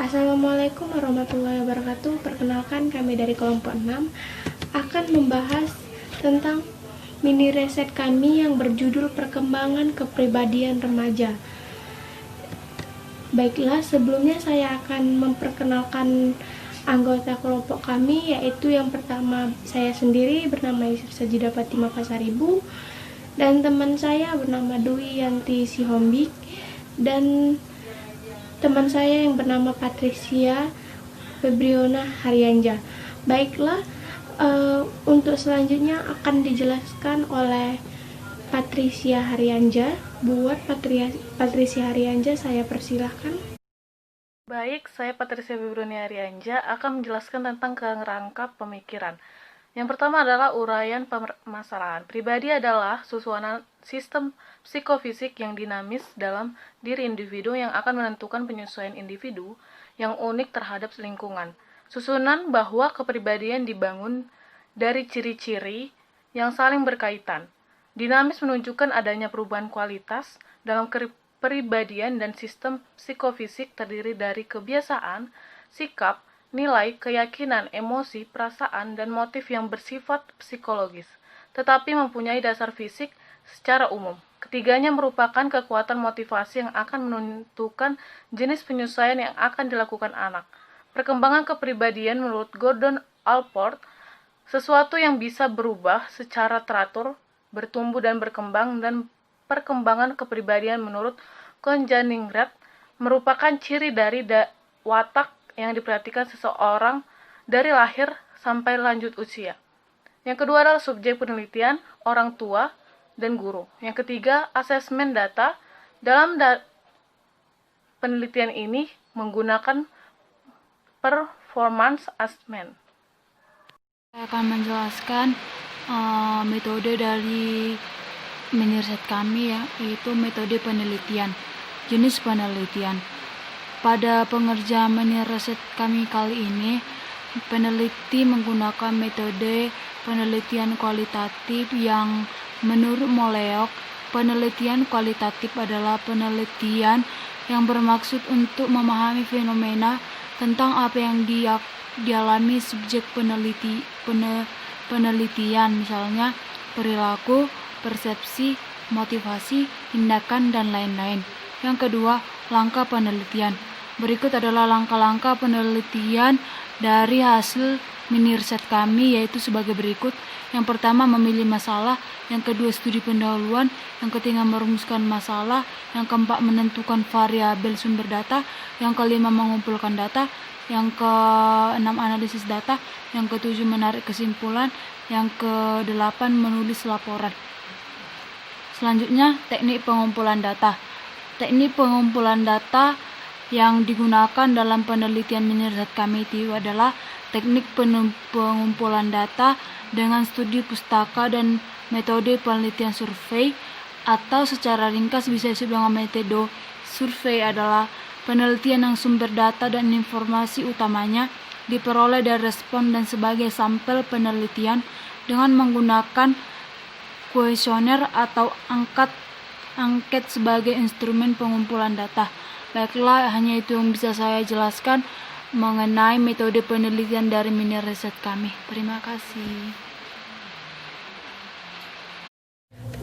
Assalamualaikum warahmatullahi wabarakatuh. Perkenalkan, kami dari kelompok 6 akan membahas tentang mini riset kami yang berjudul Perkembangan Kepribadian Remaja. Baiklah, sebelumnya saya akan memperkenalkan anggota kelompok kami, yaitu yang pertama saya sendiri bernama Yusuf Sajida Fatimah Pasaribu, dan teman saya bernama Dwi Yanti Sihombik, dan teman saya yang bernama Patricia Febriona Haryanja. Baiklah, untuk selanjutnya akan dijelaskan oleh Patricia Haryanja. Buat Patricia Haryanja, saya persilahkan. Baik, saya Patricia Febriona Haryanja akan menjelaskan tentang kerangka pemikiran. Yang pertama adalah uraian permasalahan. Pribadi adalah susunan sistem psikofisik yang dinamis dalam diri individu yang akan menentukan penyesuaian individu yang unik terhadap lingkungan. Susunan bahwa kepribadian dibangun dari ciri-ciri yang saling berkaitan. Dinamis menunjukkan adanya perubahan kualitas dalam kepribadian, dan sistem psikofisik terdiri dari kebiasaan, sikap, nilai, keyakinan, emosi, perasaan, dan motif yang bersifat psikologis, tetapi mempunyai dasar fisik secara umum. Ketiganya merupakan kekuatan motivasi yang akan menentukan jenis penyesuaian yang akan dilakukan anak. Perkembangan kepribadian menurut Gordon Allport, sesuatu yang bisa berubah secara teratur, bertumbuh dan berkembang, dan perkembangan kepribadian menurut Conjaningrat merupakan ciri dari watak yang diperhatikan seseorang dari lahir sampai lanjut usia. Yang kedua adalah subjek penelitian, orang tua, dan guru. Yang ketiga, asesmen data. Dalam penelitian ini menggunakan performance assessment. Saya akan menjelaskan metode dari mini riset kami, yaitu metode penelitian, jenis penelitian. Pada pengerjaan mini riset kami kali ini, peneliti menggunakan metode penelitian kualitatif yang menurut Moleok, penelitian kualitatif adalah penelitian yang bermaksud untuk memahami fenomena tentang apa yang dialami subjek penelitian, misalnya perilaku, persepsi, motivasi, tindakan, dan lain-lain. Yang kedua, langkah penelitian. Berikut adalah langkah-langkah penelitian dari hasil mini riset kami, yaitu sebagai berikut. Yang pertama, memilih masalah. Yang kedua, studi pendahuluan. Yang ketiga, merumuskan masalah. Yang keempat, menentukan variabel sumber data. Yang kelima, mengumpulkan data. Yang keenam, analisis data. Yang ketujuh, menarik kesimpulan. Yang kedelapan, menulis laporan. Selanjutnya, teknik pengumpulan data. Teknik pengumpulan data yang digunakan dalam penelitian mini riset kami itu adalah teknik pengumpulan data dengan studi pustaka dan metode penelitian survei, atau secara ringkas bisa disebut dengan metode survei adalah penelitian yang sumber data dan informasi utamanya diperoleh dari respon dan sebagai sampel penelitian dengan menggunakan kuesioner atau angket sebagai instrumen pengumpulan data. Baiklah, hanya itu yang bisa saya jelaskan mengenai metode penelitian dari mini riset kami. Terima kasih.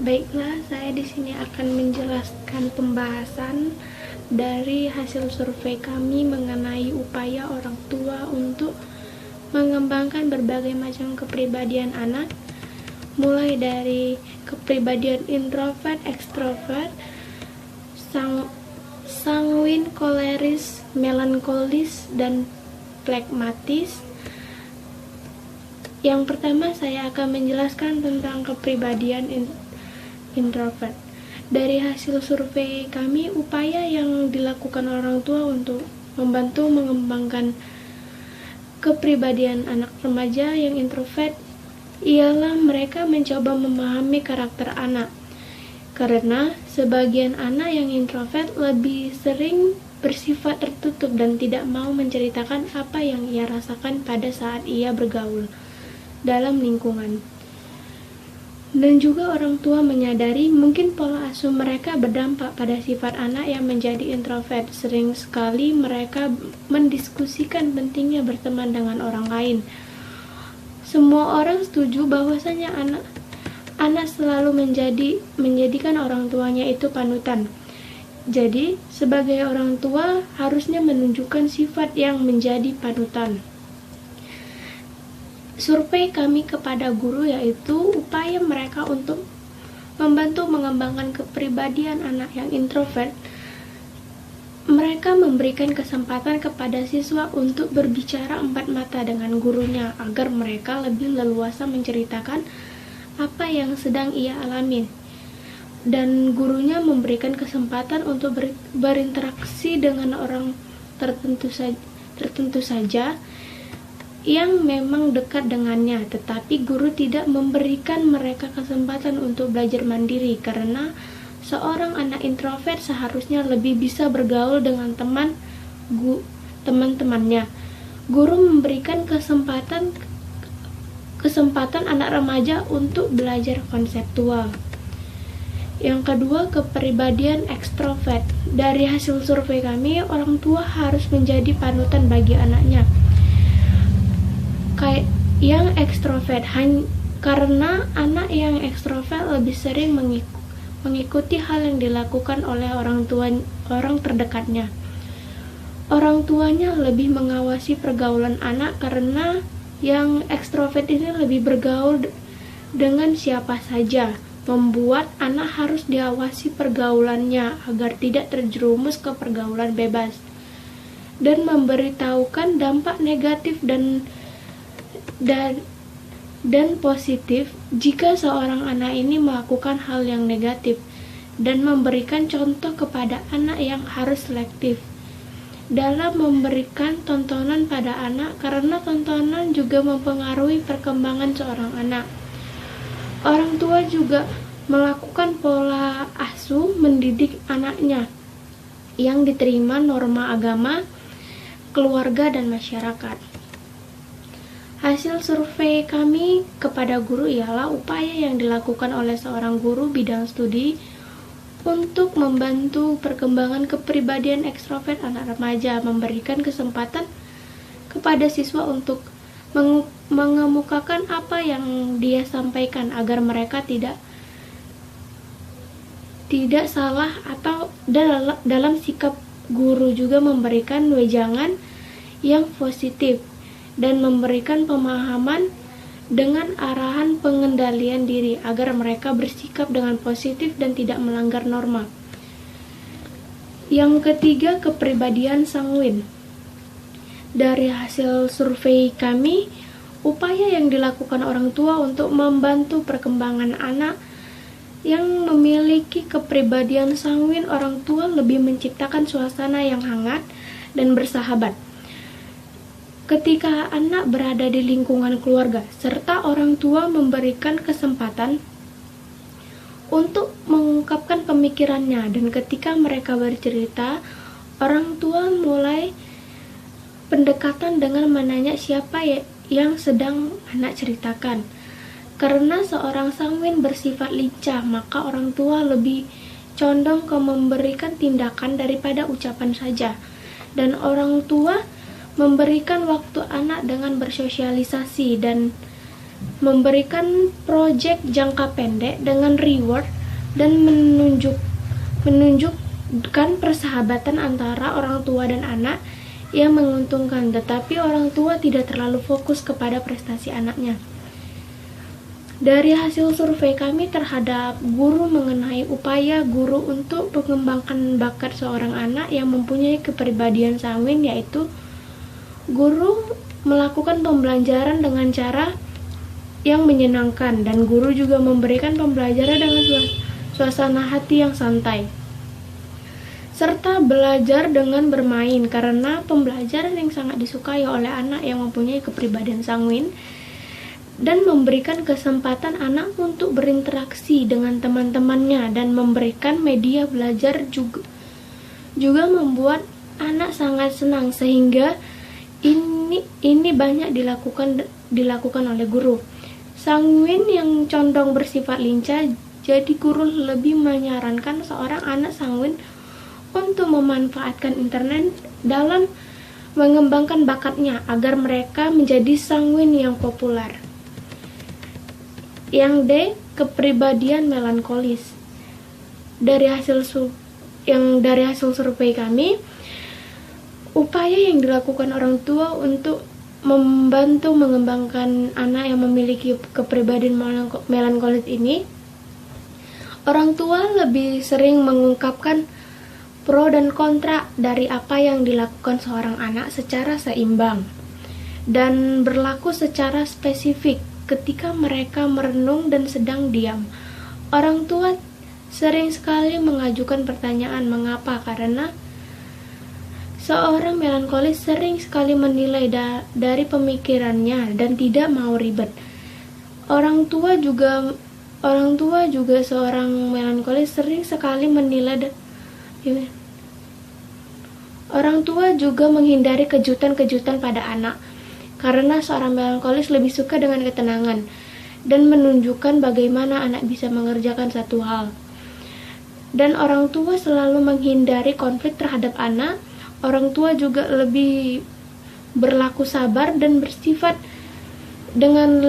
Baiklah, saya di sini akan menjelaskan pembahasan dari hasil survei kami mengenai upaya orang tua untuk mengembangkan berbagai macam kepribadian anak, mulai dari kepribadian introvert, ekstrovert, sanguin, koleris, melankolis, dan flekmatis. Yang pertama, saya akan menjelaskan tentang kepribadian introvert. Dari hasil survei kami, upaya yang dilakukan orang tua untuk membantu mengembangkan kepribadian anak remaja yang introvert ialah mereka mencoba memahami karakter anak. Karena sebagian anak yang introvert lebih sering bersifat tertutup dan tidak mau menceritakan apa yang ia rasakan pada saat ia bergaul dalam lingkungan. Dan juga orang tua menyadari mungkin pola asuh mereka berdampak pada sifat anak yang menjadi introvert. Sering sekali mereka mendiskusikan pentingnya berteman dengan orang lain. Semua orang setuju bahwasanya anak selalu menjadikan orang tuanya itu panutan. Jadi, sebagai orang tua harusnya menunjukkan sifat yang menjadi panutan. Survei kami kepada guru yaitu upaya mereka untuk membantu mengembangkan kepribadian anak yang introvert. Mereka memberikan kesempatan kepada siswa untuk berbicara empat mata dengan gurunya agar mereka lebih leluasa menceritakan apa yang sedang ia alami. Dan gurunya memberikan kesempatan untuk berinteraksi dengan orang tertentu saja yang memang dekat dengannya, tetapi guru tidak memberikan mereka kesempatan untuk belajar mandiri karena seorang anak introvert seharusnya lebih bisa bergaul dengan teman-temannya. Guru memberikan kesempatan anak remaja untuk belajar konseptual. Yang kedua, kepribadian ekstrovert. Dari hasil survei kami, orang tua harus menjadi panutan bagi anaknya yang ekstrovert, karena anak yang ekstrovert lebih sering mengikuti hal yang dilakukan oleh orang terdekatnya. Orang tuanya lebih mengawasi pergaulan anak karena yang ekstrovert ini lebih bergaul dengan siapa saja, membuat anak harus diawasi pergaulannya agar tidak terjerumus ke pergaulan bebas, dan memberitahukan dampak negatif dan positif jika seorang anak ini melakukan hal yang negatif, dan memberikan contoh kepada anak yang harus selektif dalam memberikan tontonan pada anak karena tontonan juga mempengaruhi perkembangan seorang anak. Orang tua juga melakukan pola asuh mendidik anaknya yang diterima norma agama, keluarga, dan masyarakat. Hasil survei kami kepada guru ialah upaya yang dilakukan oleh seorang guru bidang studi untuk membantu perkembangan kepribadian ekstrovert anak remaja, memberikan kesempatan kepada siswa untuk mengemukakan apa yang dia sampaikan agar mereka tidak salah atau dalam sikap. Guru juga memberikan wejangan yang positif dan memberikan pemahaman dengan arahan pengendalian diri agar mereka bersikap dengan positif dan tidak melanggar norma. Yang ketiga, kepribadian sanguin. Dari hasil survei kami, upaya yang dilakukan orang tua untuk membantu perkembangan anak yang memiliki kepribadian sanguin, orang tua lebih menciptakan suasana yang hangat dan bersahabat ketika anak berada di lingkungan keluarga, serta orang tua memberikan kesempatan untuk mengungkapkan pemikirannya, dan ketika mereka bercerita, orang tua mulai pendekatan dengan menanya siapa yang sedang anak ceritakan. Karena seorang sanguin bersifat lincah, maka orang tua lebih condong ke memberikan tindakan daripada ucapan saja, dan orang tua memberikan waktu anak dengan bersosialisasi dan memberikan proyek jangka pendek dengan reward dan menunjukkan persahabatan antara orang tua dan anak yang menguntungkan, tetapi orang tua tidak terlalu fokus kepada prestasi anaknya. Dari hasil survei kami terhadap guru mengenai upaya guru untuk mengembangkan bakat seorang anak yang mempunyai kepribadian sanguin, yaitu guru melakukan pembelajaran dengan cara yang menyenangkan, dan guru juga memberikan pembelajaran dengan suasana hati yang santai, serta belajar dengan bermain, karena pembelajaran yang sangat disukai oleh anak yang mempunyai kepribadian sanguin, dan memberikan kesempatan anak untuk berinteraksi dengan teman-temannya dan memberikan media belajar juga membuat anak sangat senang, sehingga ini banyak dilakukan oleh guru. sanguin yang condong bersifat lincah, jadi guru lebih menyarankan seorang anak sanguin untuk memanfaatkan internet dalam mengembangkan bakatnya agar mereka menjadi sanguin yang populer. Yang D, kepribadian melankolis. Dari hasil survei kami, upaya yang dilakukan orang tua untuk membantu mengembangkan anak yang memiliki kepribadian melankolis ini, orang tua lebih sering mengungkapkan pro dan kontra dari apa yang dilakukan seorang anak secara seimbang dan berlaku secara spesifik ketika mereka merenung dan sedang diam. Orang tua sering sekali mengajukan pertanyaan mengapa, karena seorang melankolis sering sekali menilai dari pemikirannya dan tidak mau ribet. Orang tua juga seorang melankolis sering sekali menilai orang tua juga menghindari kejutan-kejutan pada anak, karena seorang melankolis lebih suka dengan ketenangan dan menunjukkan bagaimana anak bisa mengerjakan satu hal. Dan orang tua selalu menghindari konflik terhadap anak. Orang tua juga lebih berlaku sabar dan bersifat dengan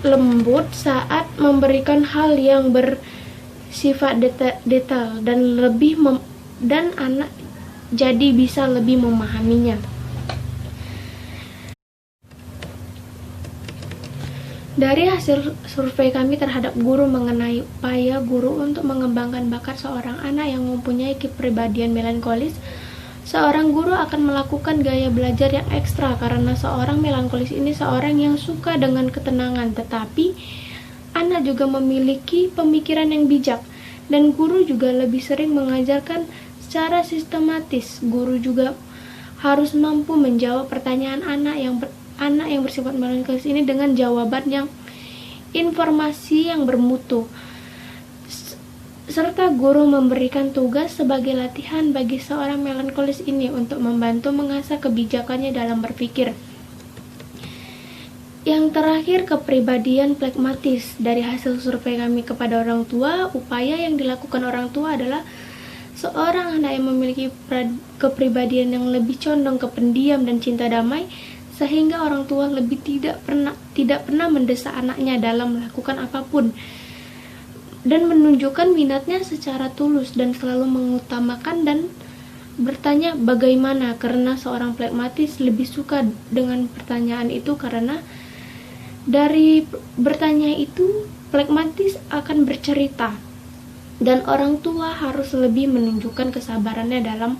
lembut saat memberikan hal yang bersifat detail dan anak jadi bisa lebih memahaminya. Dari hasil survei kami terhadap guru mengenai upaya guru untuk mengembangkan bakat seorang anak yang mempunyai kepribadian melankolis, seorang guru akan melakukan gaya belajar yang ekstra karena seorang melankolis ini seorang yang suka dengan ketenangan, tetapi anak juga memiliki pemikiran yang bijak, dan guru juga lebih sering mengajarkan secara sistematis. Guru juga harus mampu menjawab pertanyaan anak yang bersifat melankolis ini dengan jawaban yang informasi yang bermutu, serta guru memberikan tugas sebagai latihan bagi seorang melankolis ini untuk membantu mengasah kebijakannya dalam berpikir. Yang terakhir, kepribadian pragmatis. Dari hasil survei kami kepada orang tua, upaya yang dilakukan orang tua adalah seorang anak yang memiliki kepribadian yang lebih condong ke pendiam dan cinta damai, sehingga orang tua lebih tidak pernah mendesak anaknya dalam melakukan apapun, dan menunjukkan minatnya secara tulus dan selalu mengutamakan dan bertanya bagaimana, karena seorang pragmatis lebih suka dengan pertanyaan itu, karena dari bertanya itu pragmatis akan bercerita, dan orang tua harus lebih menunjukkan kesabarannya dalam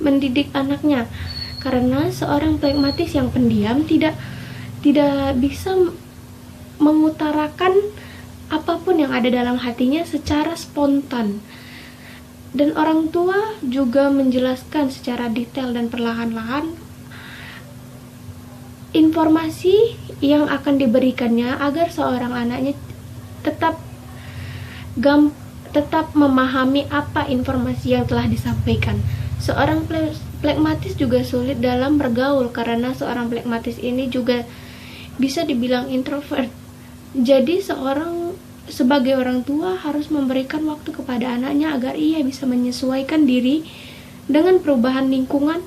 mendidik anaknya, karena seorang pragmatis yang pendiam tidak bisa mengutarakan apapun yang ada dalam hatinya secara spontan, dan orang tua juga menjelaskan secara detail dan perlahan-lahan informasi yang akan diberikannya agar seorang anaknya tetap memahami apa informasi yang telah disampaikan. Seorang pragmatis juga sulit dalam bergaul karena seorang pragmatis ini juga bisa dibilang introvert. Jadi sebagai orang tua harus memberikan waktu kepada anaknya agar ia bisa menyesuaikan diri dengan perubahan lingkungan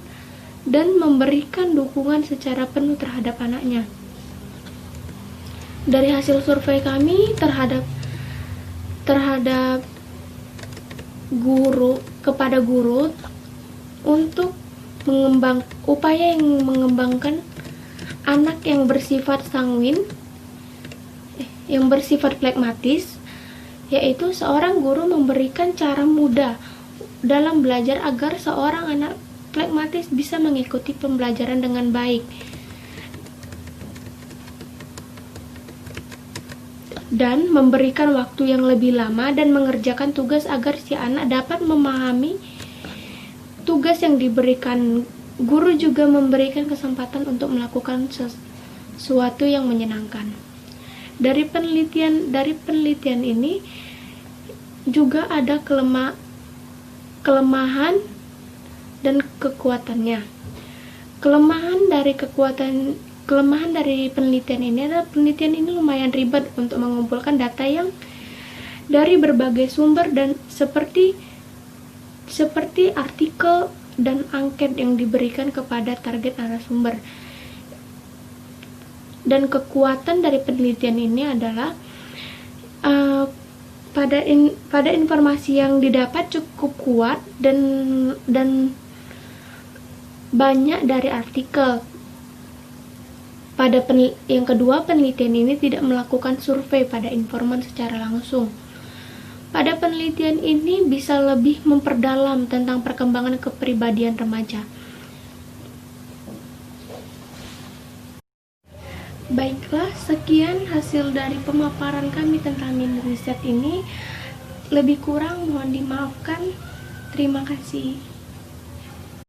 dan memberikan dukungan secara penuh terhadap anaknya. Dari hasil survei kami terhadap guru untuk upaya yang mengembangkan anak yang bersifat sanguin, yang bersifat pragmatis, yaitu seorang guru memberikan cara mudah dalam belajar agar seorang anak pragmatis bisa mengikuti pembelajaran dengan baik, dan memberikan waktu yang lebih lama dan mengerjakan tugas agar si anak dapat memahami tugas yang diberikan. Guru juga memberikan kesempatan untuk melakukan sesuatu yang menyenangkan. Dari penelitian ini juga ada kelemahan dan kekuatannya. Kelemahan dari kelemahan dari penelitian ini adalah penelitian ini lumayan ribet untuk mengumpulkan data yang dari berbagai sumber dan seperti artikel dan angket yang diberikan kepada target narasumber. Dan kekuatan dari penelitian ini adalah pada informasi yang didapat cukup kuat dan banyak dari artikel. Yang kedua, penelitian ini tidak melakukan survei pada informan secara langsung. Pada penelitian ini bisa lebih memperdalam tentang perkembangan kepribadian remaja. Baiklah, sekian hasil dari pemaparan kami tentang mini riset ini. Lebih kurang mohon dimaafkan. Terima kasih.